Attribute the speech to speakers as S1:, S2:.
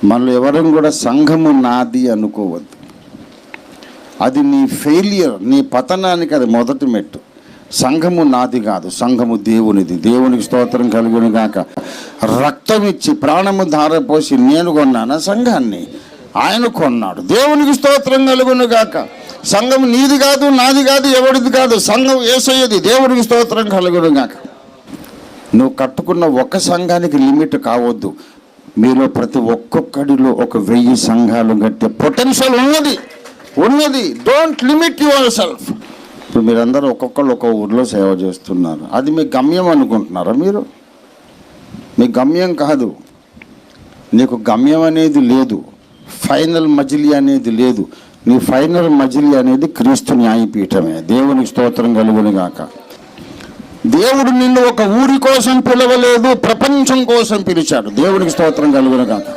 S1: మనలో ఎవరం కూడా సంఘము నాది అనుకోవద్దు. అది నీ ఫెయిలియర్, నీ పతనానికి అది మొదటి మెట్టు. సంఘము నాది కాదు, సంఘము దేవునిది. దేవునికి స్తోత్రం కలుగును గాక. రక్తం ఇచ్చి ప్రాణము ధారపోసి నేను కొన్నాను సంఘాన్ని, ఆయన కొన్నాడు. దేవునికి స్తోత్రం కలుగును గాక. సంఘం నీది కాదు, నాది కాదు, ఎవరిది కాదు, సంఘం యేసయ్యది. దేవునికి స్తోత్రం కలుగును గాక. నువ్వు కట్టుకున్న ఒక్క సంఘానికి లిమిట్ కావద్దు. మీలో ప్రతి ఒక్కొక్కడిలో 1000 సంఘాలు కట్టే పొటెన్షియల్ ఉన్నది. Don't limit your self. ఇప్పుడు మీరందరూ ఒక్కొక్కరు ఒక ఊర్లో సేవ చేస్తున్నారు. అది మీ గమ్యం అనుకుంటున్నారా? మీరు మీ గమ్యం కాదు. నీకు గమ్యం అనేది లేదు, ఫైనల్ మజిలీ అనేది లేదు. నీ ఫైనల్ మజిలీ అనేది క్రీస్తు న్యాయపీఠమే. దేవునికి స్తోత్రం కలుగును గాక. దేవుడు నిన్ను ఒక ఊరి కోసం పిలవలేదు, ప్రపంచం కోసం పిలిచాడు. దేవునికి స్తోత్రం కలుగును గాక.